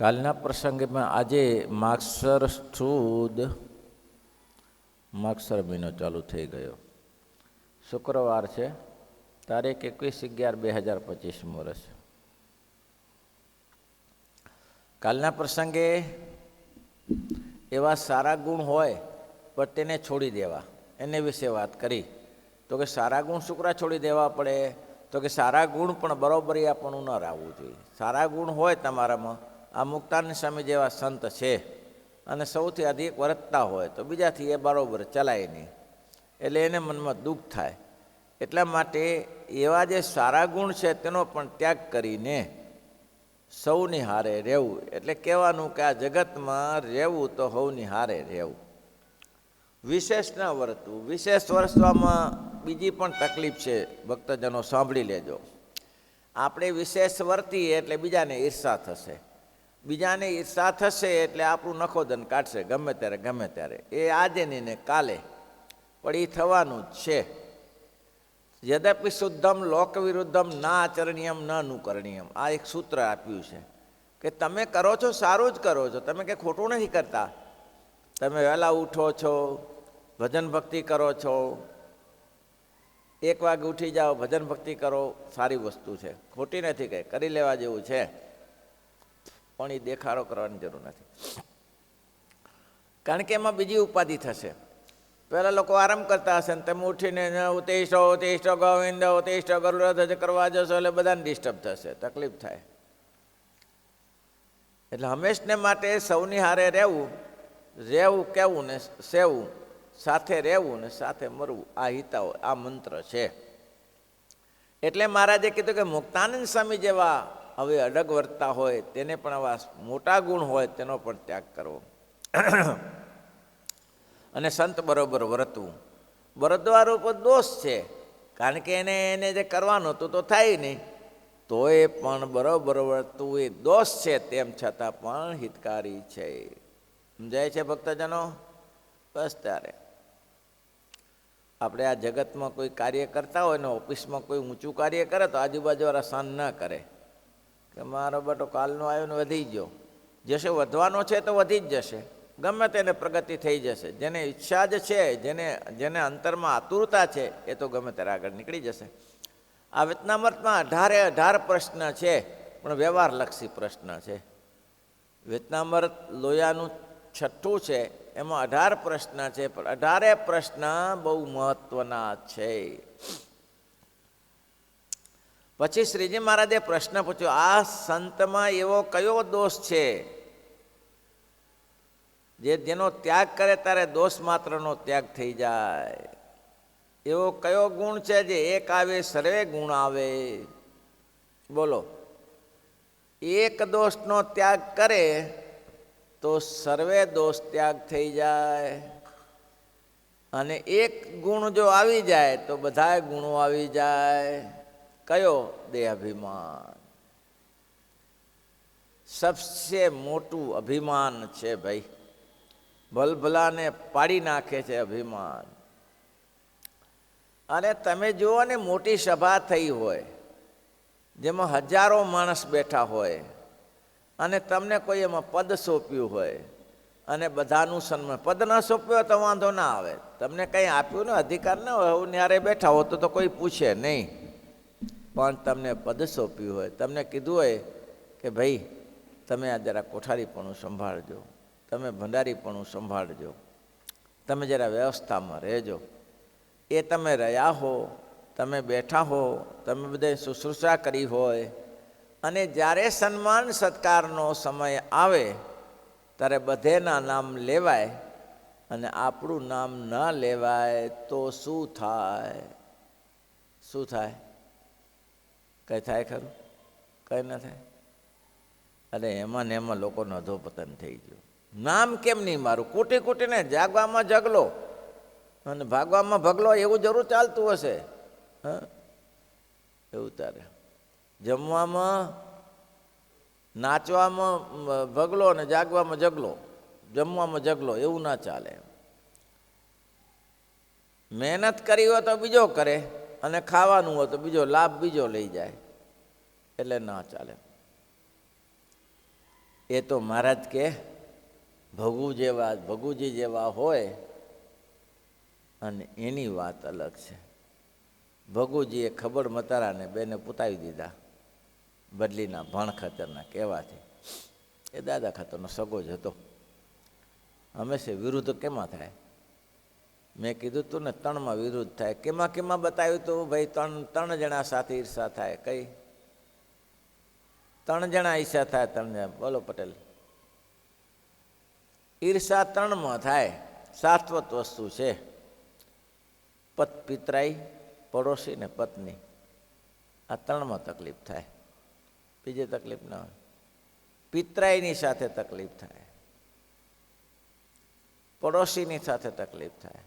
કાલના પ્રસંગમાં આજે માગસર સુદ માગસર મહિનો ચાલુ થઈ ગયો. શુક્રવાર છે, તારીખ 21/11/2025 વર્ષ. કાલના પ્રસંગે એવા સારા ગુણ હોય પણ તેને છોડી દેવા, એને વિશે વાત કરી. તો કે સારા ગુણ શુક્ર છોડી દેવા પડે, તો કે સારા ગુણ પણ બરોબરી આપણું ન રહેવું જોઈએ. સારા ગુણ હોય તમારામાં, આ મુક્તાનંદ સ્વામી જેવા સંત છે અને સૌથી અધિક વર્તતા હોય તો બીજાથી એ બરાબર ચલાય નહીં, એટલે એને મનમાં દુઃખ થાય. એટલા માટે એવા જે સારા ગુણ છે તેનો પણ ત્યાગ કરીને સૌની હારે રહેવું. એટલે કહેવાનું કે આ જગતમાં રહેવું તો સૌની હારે રહેવું, વિશેષ ન વર્તવું. વિશેષ વર્તવામાં બીજી પણ તકલીફ છે, ભક્તજનો સાંભળી લેજો. આપણે વિશેષ વર્તીએ એટલે બીજાને ઈર્ષા થશે, બીજાને ઈર્ષા થશે એટલે આપણું નખોદન કાઢશે ગમે ત્યારે. એ આજે નહીં ને કાલે, પણ એ થવાનું જ છે. યદ્યપિ શુદ્ધમ લોક વિરુદ્ધમ ના આચરણીયમ ન અનુકરણીયમ, આ એક સૂત્ર આપ્યું છે કે તમે કરો છો સારું જ કરો છો, તમે કંઈ ખોટું નથી કરતા. તમે વહેલા ઉઠો છો, ભજન ભક્તિ કરો છો, 1 વાગે ઉઠી જાઓ, ભજન ભક્તિ કરો, સારી વસ્તુ છે, ખોટી નથી, કંઈ કરી લેવા જેવું છે. પણ એ દેખાડો કરવાની જરૂર નથી, કારણ કે એમાં બીજી ઉપાધિ થશે. પહેલાં લોકો આરામ કરતા હશે ને તમે ઉઠીને ઉત્તિષ્ઠ ગોવિંદ ઉત્તિષ્ઠ ગરુડ કરવા જશો એટલે બધાને ડિસ્ટર્બ થશે, તકલીફ થાય. એટલે હંમેશને માટે સૌની હારે રહેવું કેવું ને સેવું, સાથે રહેવું ને સાથે મરવું, આ હિતાઓ, આ મંત્ર છે. એટલે મહારાજે કીધું કે મુક્તાનંદ સ્વામી જેવા હવે અડગ વર્તતા હોય તેને પણ આવા મોટા ગુણ હોય તેનો પણ ત્યાગ કરવો અને સંત બરોબર વર્તવું. બળદવારો પર દોષ છે, કારણ કે એને જે કરવાનું હતું તો થાય નહીં, તો એ પણ બરોબર વર્તવું એ દોષ છે, તેમ છતાં પણ હિતકારી છે. સમજાય છે ભક્તજનો? બસ ત્યારે આપણે આ જગતમાં કોઈ કાર્ય કરતા હોય ને ઓફિસમાં કોઈ ઊંચું કાર્ય કરે તો આજુબાજુવાળા સહન ન કરે કે મારો બેટો કાલનો આવ્યો ને વધી ગયો. જશે વધવાનો છે તો વધી જ જશે, ગમે તેને પ્રગતિ થઈ જશે. જેને ઈચ્છા જ છે, જેને અંતરમાં આતુરતા છે, એ તો ગમે ત્યારે આગળ નીકળી જશે. આ વેતનામૃતમાં 18 પ્રશ્ન છે, પણ વ્યવહારલક્ષી પ્રશ્ન છે. વેતનામૃત લોયાનું 6ઠું છે, એમાં 18 પ્રશ્ન છે, પણ 18 પ્રશ્ન બહુ મહત્વના છે. પછી શ્રીજી મહારાજે પ્રશ્ન પૂછ્યો, આ સંતમાં એવો કયો દોષ છે જેનો ત્યાગ કરે ત્યારે દોષ માત્રનો ત્યાગ થઈ જાય? એવો કયો ગુણ છે જે એક આવે સર્વે ગુણ આવે? બોલો. એક દોષનો ત્યાગ કરે તો સર્વે દોષ ત્યાગ થઈ જાય, અને એક ગુણ જો આવી જાય તો બધાય ગુણો આવી જાય. કયો? દેહાભિમાન. સબસે મોટું અભિમાન છે ભાઈ, ભલભલાને પાડી નાખે છે અભિમાન. અને તમે જુઓ ને, મોટી સભા થઈ હોય જેમાં હજારો માણસ બેઠા હોય અને તમને કોઈ એમાં પદ સોંપ્યું હોય અને બધાનું સન્માન. પદ ન સોંપ્યું તો વાંધો ના આવે, તમને કંઈ આપ્યું ને અધિકાર ન હોય, હું ન્યારે બેઠા હો તો કોઈ પૂછે નહીં. પણ તમને પદ સોંપ્યું હોય, તમને કીધું હોય કે ભાઈ તમે આ જરા કોઠારીપણું સંભાળજો, તમે ભંડારીપણું સંભાળજો, તમે જરા વ્યવસ્થામાં રહેજો. એ તમે રહ્યા હો, તમે બેઠા હો, તમે બધાએ શુશ્રૂષા કરી હોય, અને જ્યારે સન્માન સત્કારનો સમય આવે ત્યારે બધેના નામ લેવાય અને આપણું નામ ન લેવાય તો શું થાય? શું થાય? કંઈ થાય ખરું? કંઈ ન થાય. અરે એમાં ને એમાં લોકોનો અધોપતન થઈ ગયું. નામ કેમ નહીં મારું? કૂટી કૂટીને જાગવામાં જગલો અને ભાગવામાં ભગલો, એવું જરૂર ચાલતું હશે? હા, એવું તારે જમવામાં નાચવામાં ભગલો અને જાગવામાં જગલો, જમવામાં જગલો, એવું ના ચાલે. મહેનત કરી હોય તો બીજો કરે અને ખાવાનું હોય તો બીજો લાભ બીજો લઈ જાય, એટલે ના ચાલે. એ તો મહારાજ કે ભગુજી જેવા હોય, અને એની વાત અલગ છે. ભગુજીએ ખબર મતારાને બેને પૂતાવી દીધા બદલીના ભણ ખાતરના કહેવાથી. એ દાદા ખાતરનો સગો જ હતો. હંમેશા વિરુદ્ધ કેમાં થાય? મેં કીધું તું ને, ત્રણમાં વિરુદ્ધ થાય. કેમાં બતાવ્યું તું ભાઈ? ત્રણ જણા સાથે ઈર્ષા થાય. કઈ 3 જણા ઈર્ષા થાય? 3 જણા બોલો પટેલ. ઈર્ષા 3માં થાય. શાશ્વત વસ્તુ છે. પિતરાઈ, પડોશી ને પત્ની, આ 3માં તકલીફ થાય. બીજે તકલીફ ના હોય. પિતરાઈની સાથે તકલીફ થાય, પડોશીની સાથે તકલીફ થાય,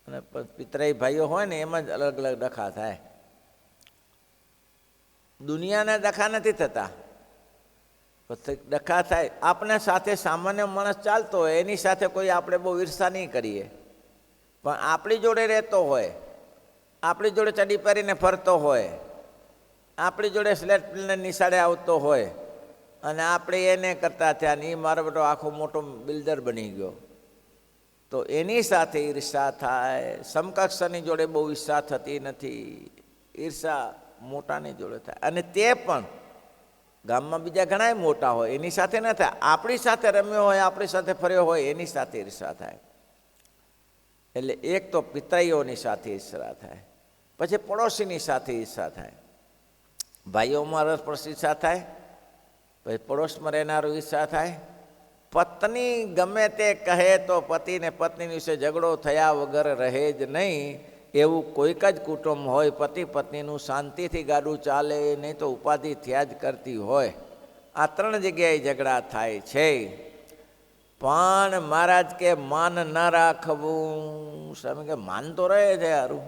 અને પિતરાઈ ભાઈઓ હોય ને એમાં જ અલગ અલગ ડખા થાય. દુનિયાના ડખા નથી થતા, ડખા થાય. આપણે સાથે સામાન્ય માણસ ચાલતો હોય એની સાથે કોઈ આપણે બહુ ઈર્ષા નહીં કરીએ, પણ આપણી જોડે રહેતો હોય, આપણી જોડે ચડી પહેરીને ફરતો હોય, આપણી જોડે સ્લેટ પ્લેનને નિશાળે આવતો હોય, અને આપણે એને કરતા થયા ને એ મારો બેટો આખો મોટો બિલ્ડર બની ગયો, તો એની સાથે ઈર્ષા થાય. સમકક્ષની જોડે બહુ ઈર્ષા થતી નથી. ઈર્ષા મોટાની જોડે થાય. અને તે પણ ગામમાં બીજા ઘણા મોટા હોય એની સાથે ન થાય. આપણી સાથે રમ્યો હોય, આપણી સાથે ફર્યો હોય એની સાથે ઈર્ષા થાય. એટલે એક તો પિતરાઈઓની સાથે ઈર્ષા થાય, પછી પડોશીની સાથે ઈર્ષા થાય, ભાઈઓમાં રસ ઈર્ષા થાય, પછી પડોશમાં રહેનારો ઈર્ષા થાય. પત્ની ગમે તે કહે તો પતિ ને પત્ની વિશે ઝઘડો થયા વગર રહે જ નહીં. એવું કોઈક જ કુટુંબ હોય પતિ પત્નીનું શાંતિથી ગાડું ચાલે, નહીં તો ઉપાધિ થયા જ કરતી હોય. આ 3 જગ્યાએ ઝઘડા થાય છે. પણ મહારાજ કે માન ન રાખવું. સ્વામી કે માન તો રહે છે હારું.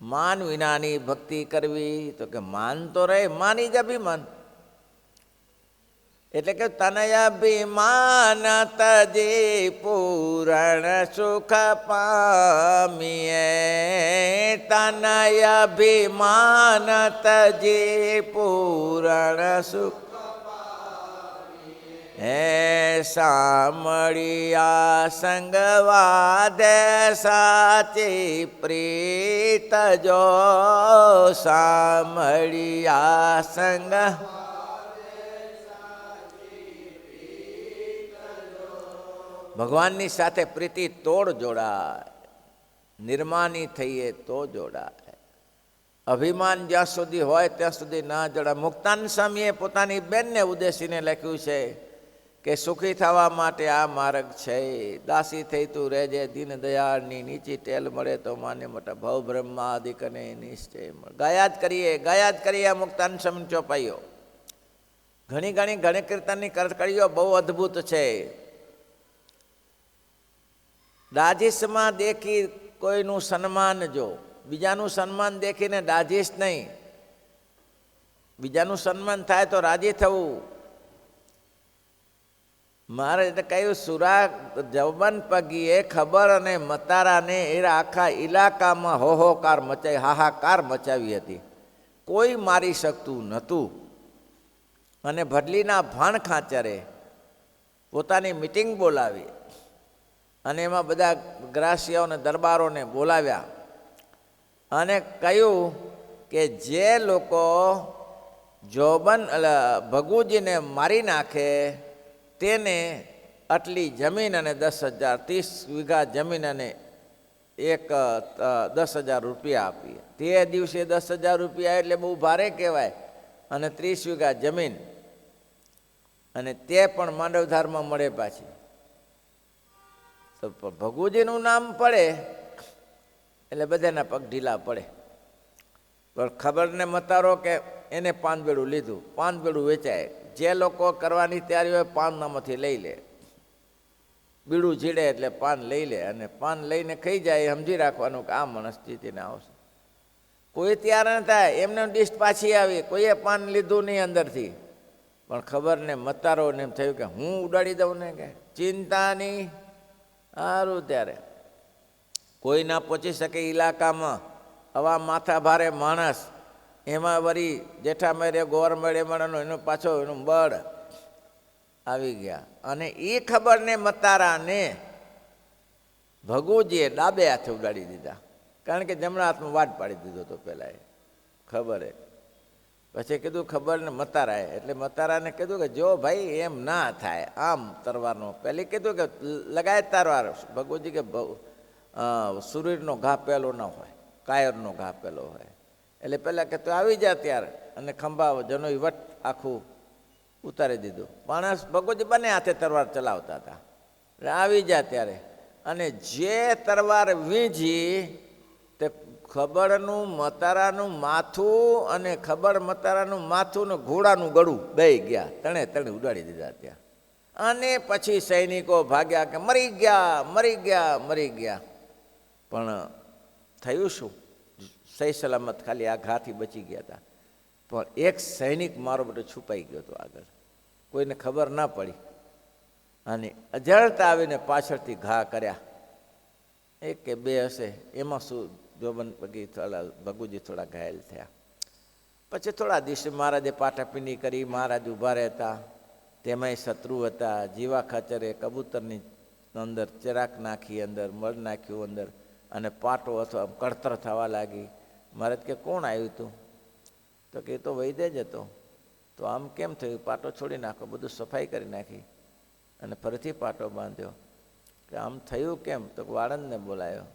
માન વિનાની ભક્તિ કરવી, તો કે માન તો રહે. માની જ અભિમાન. એટલે કે તનયાભિમાન તજી પૂરણ સુખ પામીએ. તનયાભિમાન તજી પૂરણ સુખ હે સામળિયા સંગવાદે સાચી પ્રીત જો. સામળિયા સંગ ભગવાનની સાથે પ્રીતિ તોડ જોડાય. નિર્માની થઈએ તો જોડાય. અભિમાન જ્યાં સુધી હોય ત્યાં સુધી ના જોડાય. મુક્તાન સ્વામીએ પોતાની બેનને ઉદ્દેશીને લખ્યું છે કે સુખી થવા માટે આ માર્ગ છે. દાસી થઈ તું રહેજે દીન દયાળની, નીચી ટેલ મળે તો માને મોટા ભવ બ્રહ્માદિક અને નિશ્ચય મળે. ગાયા જ કરીએ મુક્તાન સ્વામી ચોપાઈઓ. ઘણી કીર્તનની કડીઓ બહુ અદ્ભુત છે. દાજીશમાં દેખી કોઈનું સન્માન જો, બીજાનું સન્માન દેખીને દાજીશ નહીં. બીજાનું સન્માન થાય તો રાજી થવું. મારે કહ્યું સુરા જવબન પગીએ ખબર અને મતારાને એ આખા ઇલાકામાં હોહોકાર મચાવી, હાહાકાર મચાવી હતી. કોઈ મારી શકતું નહોતું. અને ભડલીના ભાણ ખાંચરે પોતાની મિટિંગ બોલાવી, અને એમાં બધા ગ્રાસિયાઓને દરબારોને બોલાવ્યા, અને કહ્યું કે જે લોકો ભગુજીને મારી નાખે તેને આટલી જમીન અને 10,000 30 વીઘા જમીન અને 10,000 રૂપિયા આપીએ. તે દિવસે 10,000 રૂપિયા એટલે બહુ ભારે કહેવાય. અને 30 વીઘા જમીન, અને તે પણ માંડવધારમાં મળે પાછી. તો ભગુજીનું નામ પડે એટલે બધાના પગ ઢીલા પડે. પણ ખબર ને મતારો કે એને પાનબેડું લીધું, પાનબેડું વેચાય. જે લોકો કરવાની તૈયારી હોય પાનનામાંથી લઈ લે. બીડું જીડે એટલે પાન લઈ લે, અને પાન લઈને ખાઈ જાય. સમજી રાખવાનું કે આ માણસ જીતીને આવશે. કોઈ તૈયાર ન થાય, એમને ડિસ્ટ પાછી આવી. કોઈએ પાન લીધું નહીં અંદરથી. પણ ખબર ને મતારોને એમ થયું કે હું ઉડાડી દઉં ને, કે ચિંતા નહીં. સારું, ત્યારે કોઈ ના પહોંચી શકે ઇલાકામાં. આવા માથા ભારે માણસ એમાં વળી જેઠા મેરે ગોર મેળે મળવાનો એનો પાછો એનું બળ આવી ગયા. અને એ ખબરને મતારાને ભગુજીએ ડાબે હાથે ઉડાડી દીધા, કારણ કે જમણા હાથમાં વાટ પાડી દીધો તો પહેલાં એ ખબરે. પછી કીધું ખબર ને મતારાએ, એટલે મતારાને કીધું કે જો ભાઈ એમ ના થાય, આમ તરવારનો પહેલી કીધું કે લગાય તરવાર. ભગુજી કે સુરીરનો ઘા પહેલો ન હોય, કાયરનો ઘા પહેલો હોય. એટલે પહેલાં કે તું આવી જા ત્યારે, અને ખંભા જનોઈ વટ આખું ઉતારી દીધું. માણસ ભગુજી બંને હાથે તરવાર ચલાવતા હતા. એટલે આવી જા ત્યારે, અને જે તરવાર વીંજી તે ખબરનું મતારાનું માથું અને ખબર મતારાનું માથું ને ઘોડાનું ગળું બે ગયા, તણે ઉડાડી દીધા ત્યાં. અને પછી સૈનિકો ભાગ્યા કે મરી ગયા, મરી ગયા, મરી ગયા. પણ થયું શું? સહી સલામત ખાલી આ ઘાથી બચી ગયા હતા. પણ એક સૈનિક મારો બધો છુપાઈ ગયો હતો આગળ, કોઈને ખબર ના પડી. અને અજળતા આવીને પાછળથી ઘા કર્યા, એક કે બે હશે. એમાં શું જોબન પગી થોડા ભગુજી થોડા ઘાયલ થયા. પછી થોડા દિવસે મહારાજે પાટાપીંડી કરી. મહારાજ ઊભા રહેતા, તેમાંય શત્રુ હતા. જીવા ખાચરે કબૂતરની અંદર ચરાક નાખી, અંદર મળ નાખ્યું અંદર, અને પાટો અથવા કળતર થવા લાગી. મહારાજ કે કોણ આવ્યું હતું? તો કે એ તો વૈદ્ય જ હતો. તો આમ કેમ થયું? પાટો છોડી નાખો, બધું સફાઈ કરી નાખી અને ફરીથી પાટો બાંધ્યો. કે આમ થયું કેમ? તો વાળંદને બોલાયો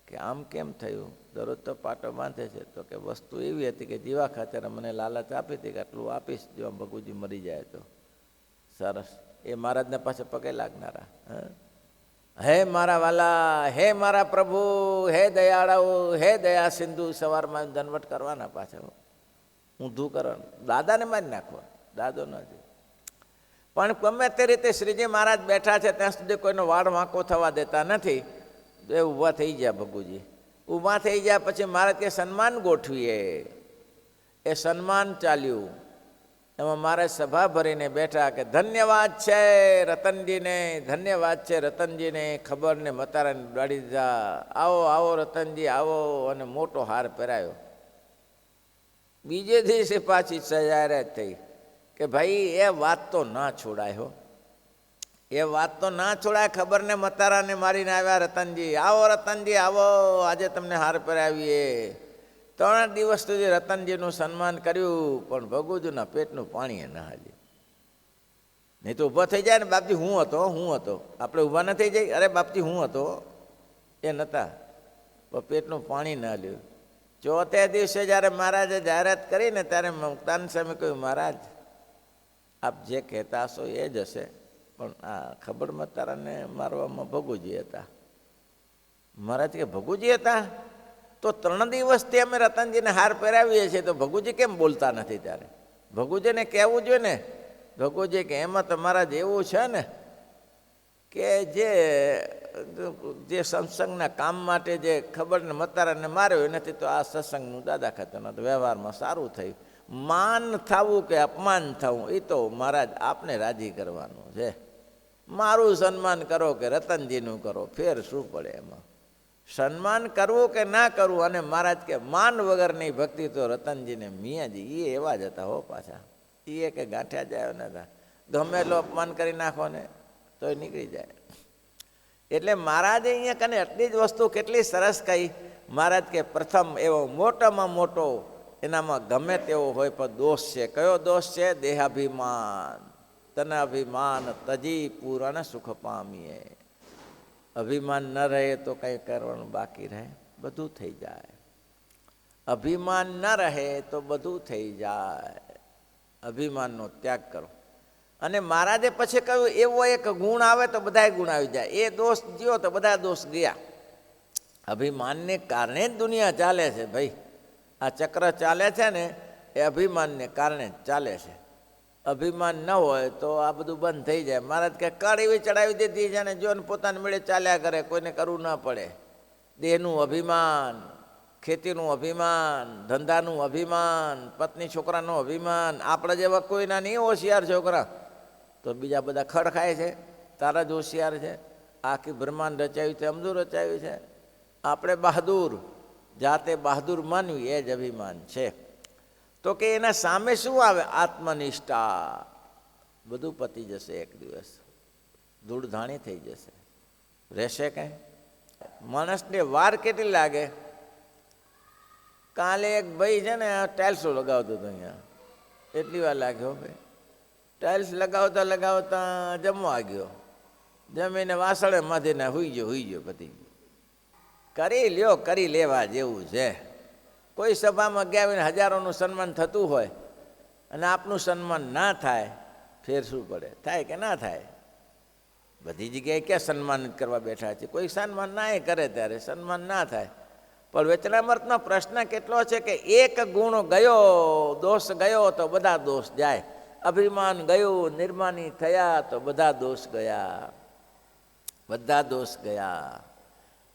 કે આમ કેમ થયું? દરરોજ તો પાટો બાંધે છે. તો કે વસ્તુ એવી હતી કે જીવા ખાતર મને લાલચ આપી હતી કે આટલું આપીશ જો ભગુજી મરી જાય તો. સરસ. એ મહારાજને પાસે પગે લાગનારા. હે મારા વાલા, હે મારા પ્રભુ, હે દયાળાઓ, હે દયા સિંધુ. સવારમાં દંડવટ કરવાના પાછા, ઊંધું કરવાનું, દાદાને મારી નાખવા, દાદો ન છે. પણ ગમે તે રીતે શ્રીજી મહારાજ બેઠા છે ત્યાં સુધી કોઈનો વાળ વાંકો થવા દેતા નથી. એ ઊભા થઈ ગયા ભગુજી. ઊભા થઈ ગયા પછી મહારાજ કે સન્માન ગોઠવીએ. એ સન્માન ચાલ્યું. એમાં મહારાજ સભા ભરીને બેઠા કે ધન્યવાદ છે રતનજીને, ધન્યવાદ છે રતનજીને. ખબરને મતારાને ઉડાડી દીધા. આવો આવો રતનજી આવો. અને મોટો હાર પહેરાયો. બીજે દિવસે પાછી સજાયરાત થઈ કે ભાઈ એ વાત તો ના છોડાય હો, એ વાત તો ના છોડાય. ખબરને મતારાને મારીને આવ્યા રતનજી. આવો રતનજી આવો, આજે તમને હાર પહેરાવીએ. 3 દિવસ સુધી રતનજીનું સન્માન કર્યું, પણ ભગુજીના પેટનું પાણી ના હાલ્યું. નહીં તો ઊભા થઈ જાય ને, બાપજી હું હતો, હું હતો. આપણે ઊભા ન થઈ જાય, અરે બાપજી હું હતો, એ નહોતા. પણ પેટનું પાણી ના હાલ્યું. 4થે દિવસે જ્યારે મહારાજે જાહેરાત કરીને ત્યારે મુક્તાન સ્વામી કહ્યું, મહારાજ આપ જે કહેતા હશો એ જ હશે, પણ આ ખબર મતારાને મારવામાં ભગુજી હતા. મહારાજ કે ભગુજી હતા? તો 3 દિવસથી અમે રતનજીને હાર પહેરાવીએ છીએ, તો ભગુજી કેમ બોલતા નથી? ત્યારે ભગુજીને કહેવું જોઈએ ને. ભગુજી કે એમાં તો મહારાજ એવું છે ને કે જે સત્સંગના કામ માટે જે ખબરને મતારાને માર્યો એનાથી તો આ સત્સંગનું દાદા ખાતરના તો વ્યવહારમાં સારું થયું. માન થવું કે અપમાન થવું એ તો મહારાજ આપને રાજી કરવાનું છે. મારું સન્માન કરો કે રતનજીનું કરો, ફેર શું પડે એમાં? સન્માન કરવું કે ના કરવું. અને મહારાજ કે માન વગરની ભક્તિ તો રતનજીને મિયાજી એ એવા જ હતા હો પાછા. એ કે ગાંઠ્યા જાય ને હતા, ગમે એટલું અપમાન કરી નાખો ને તોય નીકળી જાય. એટલે મહારાજે અહીંયા કને આટલી જ વસ્તુ કેટલી સરસ કહી. મહારાજ કે પ્રથમ એવો મોટામાં મોટો એનામાં ગમે તેવો હોય પણ દોષ છે. કયો દોષ છે? દેહાભિમાન. તને અભિમાન તજી પૂરણ સુખ પામીએ. અભિમાન ન રહે તો કંઈ કરવાનું બાકી રહે? બધું થઈ જાય. અભિમાન ન રહે તો બધું થઈ જાય. અભિમાનનો ત્યાગ કરો. અને મહારાજે પછી કહ્યું એવો એક ગુણ આવે તો બધા ગુણ આવી જાય. એ દોષ ગયો તો બધા દોષ ગયા. અભિમાનને કારણે જ દુનિયા ચાલે છે ભાઈ. આ ચક્ર ચાલે છે ને એ અભિમાનને કારણે જ ચાલે છે. અભિમાન ન હોય તો આ બધું બંધ થઈ જાય. મહારાજ કે કળ એવી ચડાવી દીધી છે ને જો પોતાને મળે ચાલ્યા કરે, કોઈને કરવું ના પડે. દેહનું અભિમાન, ખેતીનું અભિમાન, ધંધાનું અભિમાન, પત્ની છોકરાનું અભિમાન. આપણા જેવા કોઈના નહીં હોશિયાર છોકરા તો બીજા બધા ખડ ખાય છે, તારા જ હોશિયાર છે. આખી બ્રહ્માંડ રચાયું છે, અમદું રચાયું છે. આપણે બહાદુર, જાતે બહાદુર માનવી એ જ અભિમાન છે. તો કે એના સામે શું આવે? આત્મનિષ્ઠા. બધું પતી જશે એક દિવસ, ધૂળધાણી થઈ જશે, રહેશે કાંઈ? માણસને વાર કેટલી લાગે? કાલે એક ભાઈ છે ને ટાઇલ્સો લગાવતો હતો અહીંયા, એટલી વાર લાગ્યો ભાઈ. ટાઇલ્સ લગાવતા લગાવતા જમવા ગયો, જમીને વાસણે માથીને હુઈ ગયો પતી ગયો. કરી લ્યો, કરી લેવા જેવું છે. કોઈ સભામાં ગયા હોય ને હજારોનું સન્માન થતું હોય અને આપનું સન્માન ના થાય, ફેર શું પડે? થાય કે ના થાય? બધી જગ્યાએ ક્યાં સન્માનિત કરવા બેઠા છે? કોઈ સન્માન ના કરે ત્યારે સન્માન ના થાય. પણ વચનામૃતનો પ્રશ્ન કેટલો છે કે એક ગુણ ગયો, દોષ ગયો તો બધા દોષ જાય. અભિમાન ગયું, નિર્માની થયા તો બધા દોષ ગયા, બધા દોષ ગયા.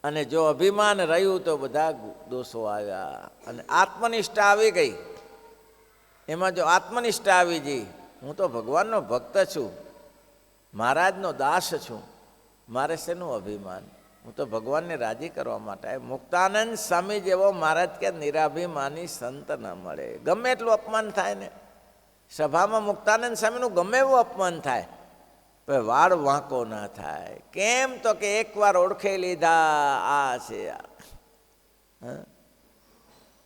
અને જો અભિમાન રહ્યું તો બધા દોષો આવ્યા. અને આત્મનિષ્ઠા આવી ગઈ, એમાં જો આત્મનિષ્ઠા આવી ગઈ, હું તો ભગવાનનો ભક્ત છું, મહારાજનો દાસ છું, મારે શેનું અભિમાન? હું તો ભગવાનને રાજી કરવા માટે. મુક્તાનંદ સ્વામી જેવો મહારાજ કે નિરાભિમાની સંત ન મળે. ગમે એટલું અપમાન થાય ને, સભામાં મુક્તાનંદ સ્વામીનું ગમે એવું અપમાન થાય, પણ વાળ વાંકો ના થાય. કેમ? તો કે એકવાર ઓળખી લીધા આ છે.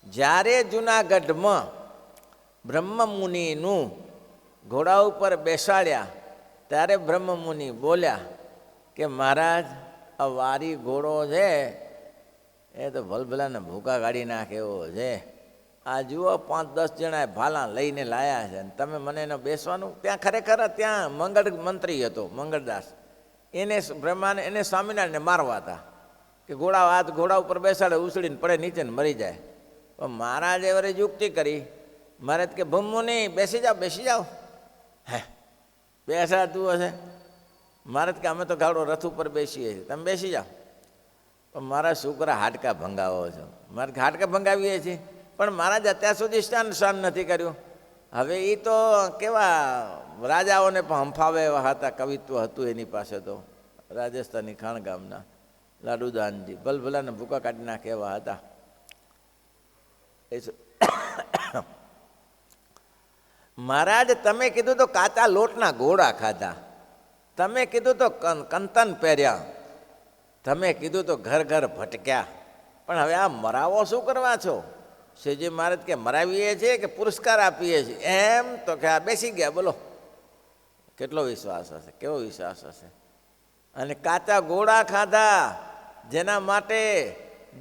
જ્યારે જુનાગઢમાં બ્રહ્મમુનિનું ઘોડા ઉપર બેસાડ્યા ત્યારે બ્રહ્મમુનિ બોલ્યા કે મહારાજ, આ વારી ઘોડો છે એ તો ભલભલાને ભૂકા કાઢી નાખે એવો છે. આ જુઓ 5-10 જણા ભાલા લઈને લાયા છે, અને તમે મને એને બેસવાનું? ત્યાં ખરેખર ત્યાં મંગળ મંત્રી હતો મંગળદાસ, એને બ્રહ્માને એને સ્વામિનારાયણને મારવા હતા કે ઘોડા ઉપર બેસાડે, ઉછળીને પડે નીચે ને મરી જાય. પણ મહારાજે વળી યુક્તિ કરી. મહારાજ કે બ્રહ્મુનિ બેસી જાઓ. હે બેસાતું હશે? મહારાજ કે અમે તો ગાડો રથ ઉપર બેસીએ છીએ, તમે બેસી જાઓ. પણ મારા છોકરા હાડકા ભંગાવો છો. મારે હાડકા ભંગાવીએ છીએ, પણ મહારાજ અત્યાર સુધી શાન નથી કર્યું. હવે એ તો કેવા રાજાઓને પણ હંફાવે એવા હતા, કવિત્વ હતું એની પાસે તો. રાજસ્થાની ખાણ ગામના લાડુદાનજી ભલભલાને ભૂકા કાઢી નાખે એવા હતા. મહારાજ તમે કીધું તો કાચા લોટના ગોળા ખાધા, તમે કીધું તો કંતન પહેર્યા, તમે કીધું તો ઘર ઘર ભટક્યા, પણ હવે આ મરાવો શું કરવા છો? શ્રીજી મહારાજ કે મરાવીએ છીએ કે પુરસ્કાર આપીએ છીએ? એમ તો કે આ બેસી ગયા. બોલો કેટલો વિશ્વાસ હશે, કેવો વિશ્વાસ હશે? અને કાચા ગોળા ખાધા, જેના માટે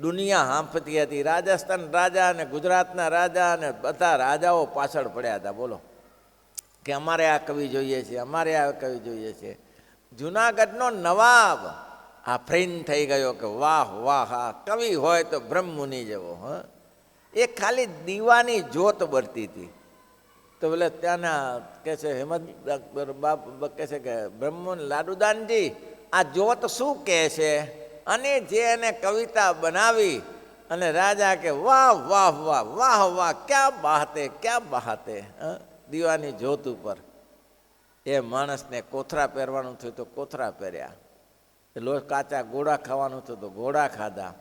દુનિયા હાંફતી હતી. રાજસ્થાન રાજા અને ગુજરાતના રાજા અને બધા રાજાઓ પાછળ પડ્યા હતા. બોલો કે અમારે આ કવિ જોઈએ છે, અમારે આ કવિ જોઈએ છે. જુનાગઢનો નવાબ આફરીન થઈ ગયો કે વાહ વાહ, આ કવિ હોય તો બ્રહ્મમુનિ જેવો. એ ખાલી દીવાની જોત બળતી હતી. તો બોલે ત્યાંના કહે છે હેમંત બાપ કહે છે કે બ્રહ્મમુનિ લાડુદાનજી, આ જોત શું કહે છે? અને જે એને કવિતા બનાવી, અને રાજા કે વાહ વાહ વાહ વાહ વાહ, ક્યાં બહાતે ક્યાં બહાતે. દીવાની જોત ઉપર એ માણસને કોથરા પહેરવાનું થયું તો કોથરા પહેર્યા, કાચા ગોળા ખાવાનું થયું તો ગોળા ખાધા.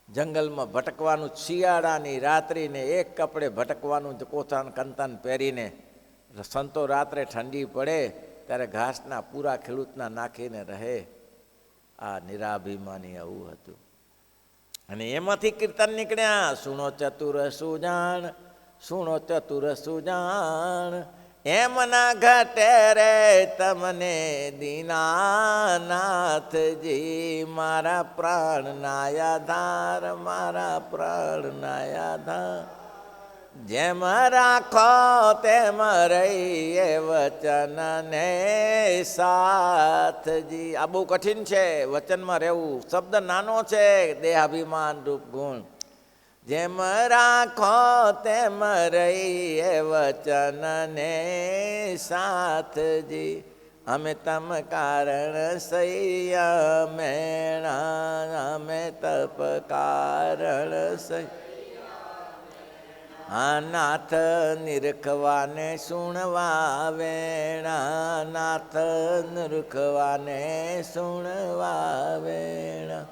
જંગલમાં ભટકવાનું, શિયાળાની રાત્રિને એક કપડે ભટકવાનું, કોથાન કંતાન પહેરીને. સંતો રાત્રે ઠંડી પડે ત્યારે ઘાસના પૂરા ખેડૂતના નાખીને રહે. આ નિરાભિમાની આવું હતું. અને એમાંથી કીર્તન નીકળ્યા, સુણો ચતુર સુજાણ, સુણો ચતુર સુજાણ, એમ ના ઘટે રે તમને દીનાનાથજી, મારા પ્રાણ નાયાધાર, મારા પ્રાણ નાયાધાર. જેમ રાખો તેમ રહીએ વચન ને સાથજી. આ બહુ કઠિન છે વચનમાં રહેવું. શબ્દ નાનો છે, દેહાભિમાન રૂપ ગુણ. જેમ રાખો તેમ રહીએ વચન ને સાથજી, અમે તમ કારણ સૈયા મેણા, અમે તપ કારણ સૈયા. હા નાથ નિરખવાને સુણવા વેણા, નાથ નિરખવાને સુણવા વેણા.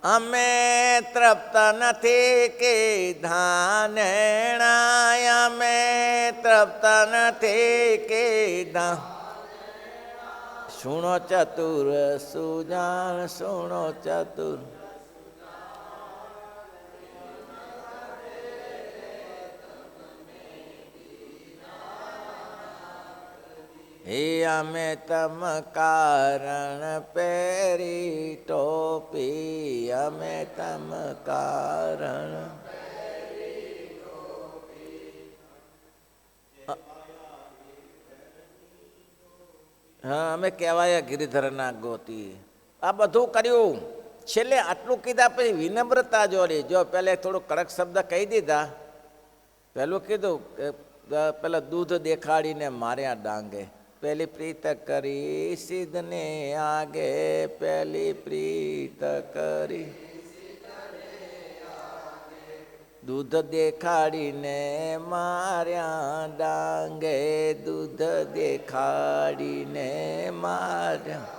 અમે તૃપ્ત નથી કીધા નેણા, અમે તૃપ્ત નથી કીધા. સુણો ચતુર સુજાણ, સુણો ચતુર. હે અમે તમ કારણ પહેરી ટોપી, અમે તમ કારણ. હા, અમે કહેવાયા ગિરિધરના ગોતી. આ બધું કર્યું. છેલ્લે આટલું કીધા પછી વિનમ્રતા જોડી. જો પહેલે થોડું કડક શબ્દ કહી દીધા. પહેલું કીધું કે પેલા દૂધ દેખાડીને માર્યા ડાંગે. પહેલી પ્રીત કરી સિદ્ધને આગે, પહેલી પ્રીત કરી. દૂધ દેખાડીને માર્યા ડાંગે, દૂધ દેખાડીને માર્યા.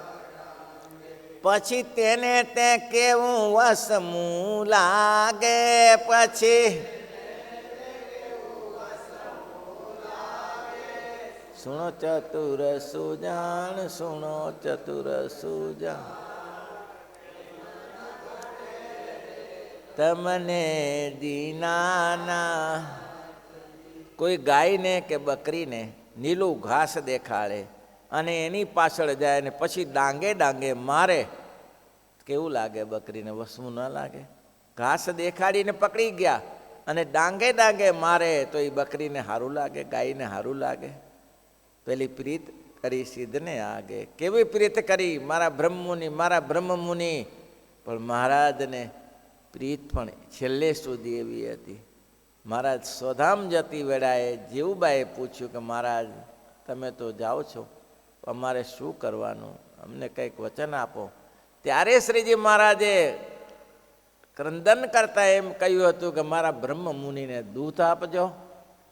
પછી તેને તે કેવું વસમું લાગે, પછી સુણો ચતુર સુજાણ, સુણો ચતુર સુજાણ. તમને દીનાના. કોઈ ગાયને કે બકરીને નીલું ઘાસ દેખાડે અને એની પાછળ જાય ને પછી ડાંગે ડાંગે મારે, કેવું લાગે બકરીને? વસવું ન લાગે? ઘાસ દેખાડીને પકડી ગયા અને ડાંગે ડાંગે મારે તો એ બકરીને સારું લાગે, ગાયને સારું લાગે? પેલી પ્રીત કરી સિદ્ધને આગે. કેવી પ્રીત કરી? મારા બ્રહ્મમુનિ, મારા બ્રહ્મમુનિ. પણ મહારાજને પ્રીત પણ છેલ્લે સુધી એવી હતી. મહારાજ સ્વધામ જતી વેળાએ જીવુબાએ પૂછ્યું કે મહારાજ તમે તો જાઓ છો, અમારે શું કરવાનું? અમને કંઈક વચન આપો. ત્યારે શ્રીજી મહારાજે ક્રંદન કરતા એમ કહ્યું હતું કે મારા બ્રહ્મમુનિને દૂધ આપજો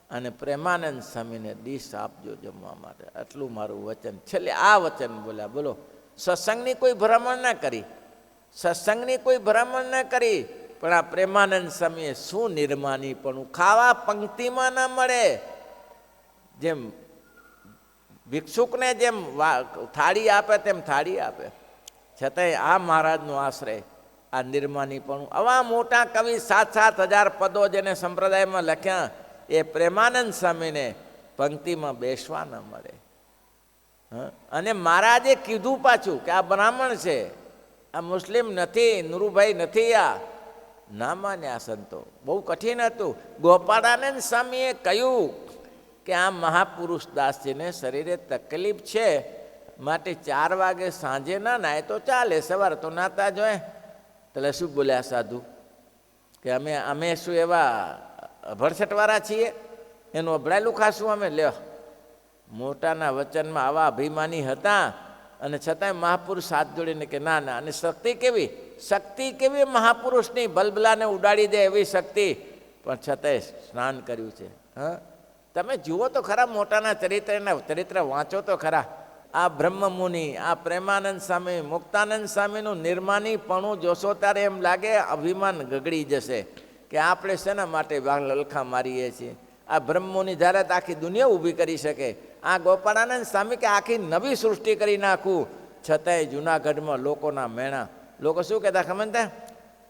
અને પ્રેમાનંદ સ્વામીને ડીશ આપજો જમવા માટે. આટલું મારું વચન. છેલ્લે આ વચન બોલ્યા. બોલો, સત્સંગની કોઈ ભ્રમણ ના કરી, સત્સંગની કોઈ ભ્રમણ ના કરી. પણ આ પ્રેમાનંદ સ્વામીએ શું નિર્માની પણ ખાવા પંક્તિમાં ના મળે. જેમ ભિક્ષુકને જેમ થાળી આપે તેમ થાળી આપે, છતાંય આ મહારાજનો આશ્રય, આ નિર્માની પણ. આવા મોટા કવિ 7,000 પદો જેને સંપ્રદાયમાં લખ્યા, એ પ્રેમાનંદ સ્વામીને પંક્તિમાં બેસવા ન મળે. અને મહારાજે કીધું પાછું કે આ બ્રાહ્મણ છે, આ મુસ્લિમ નથી, નુરુભાઈ નથી. આ ના માન્યા સંતો. બહુ કઠિન હતું. ગોપાળાનંદ સ્વામીએ કહ્યું કે આ મહાપુરુષ દાસજીને શરીરે તકલીફ છે, માટે 4 વાગે સાંજે ના નાય તો ચાલે, સવાર તો નાતા જોઈએ. એટલે શું બોલ્યા સાધુ કે અમે શું એવા ભરસટવાળા છીએ? એનું અભડાયેલું ખાશું અમે? લ્યો, મોટાના વચનમાં આવા અભિમાની હતા અને છતાંય મહાપુરુષ હાથ જોડીને કે ના ના. અને શક્તિ કેવી, શક્તિ કેવી મહાપુરુષની! બલબલાને ઉડાડી દે એવી શક્તિ, પણ છતાંય સ્નાન કર્યું છે. હા, તમે જુઓ તો ખરા, મોટાના ચરિત્ર વાંચો તો ખરા. આ બ્રહ્મમુનિ, આ પ્રેમાનંદ સ્વામી, મુક્તાનંદ સ્વામીનું નિર્માનીપણું જોશો ત્યારે એમ લાગે અભિમાન ગગડી જશે કે આપણે શેના માટે લલખા મારીએ છીએ. આ બ્રહ્મમુનિ જ્યારે આખી દુનિયા ઊભી કરી શકે, આ ગોપાળાનંદ સ્વામી કે આખી નવી સૃષ્ટિ કરી નાખું, છતાંય જુનાગઢમાં લોકોના મેણા. લોકો શું કહેતા ખબર ને?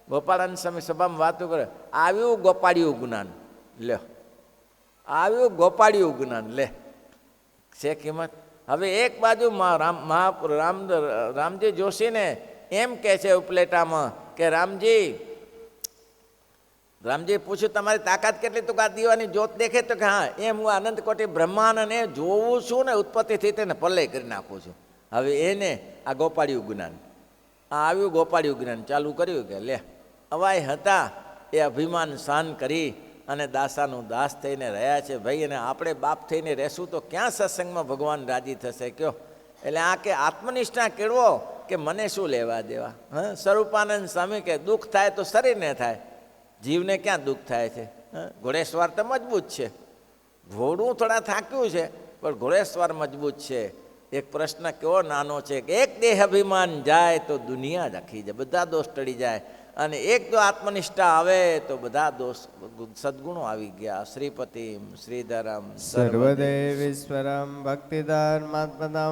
ગોપાળાનંદ સ્વામી સભામાં વાતો કરે, આવ્યું ગોપાળિયું જ્ઞાન. લ્યો, આવ્યું ગોપાળિયું જ્ઞાન. લે, છે કિંમત. હવે એક બાજુ રામજી જોશીને એમ કહે છે ઉપલેટામાં કે રામજી પૂછ્યું તમારી તાકાત કેટલી? તો આ દીવાની જ્યોત દેખે તો કે હા, એમ હું અનંત કોટી બ્રહ્માંડને જોઉં છું ને, ઉત્પત્તિથી તેને પલ્લે કરી નાખું છું. હવે એને આ ગોપાળિયું જ્ઞાન, આ આવ્યું ગોપાળિયું જ્ઞાન ચાલુ કર્યું કે લે, અવાય હતા એ અભિમાન શાન કરી અને દાસાનું દાસ થઈને રહ્યા છે ભાઈ. અને આપણે બાપ થઈને રહેશું તો ક્યાં સત્સંગમાં ભગવાન રાજી થશે કયો? એટલે આ કે આત્મનિષ્ઠા કેળવો કે મને શું લેવા દેવા. હા, સ્વરૂપાનંદ સ્વામી કે દુઃખ થાય તો શરીરને થાય, જીવને ક્યાં દુઃખ થાય છે? ઘોડેસવાર તો મજબૂત છે, ઘોડું થોડા થાક્યું છે પણ ઘોડેસવાર મજબૂત છે. એક પ્રશ્ન કેવો નાનો છે કે એક દેહ અભિમાન જાય તો દુનિયા જ આખી જાય, બધા દોષ ટળી જાય. અને એક જો આત્મનિષ્ઠા આવે તો બધા દોષ સદગુણો આવી ગયા. શ્રીપતિમ શ્રીધરમ સર્વદેવીશ્વરમ ભક્તિધર્માત્મના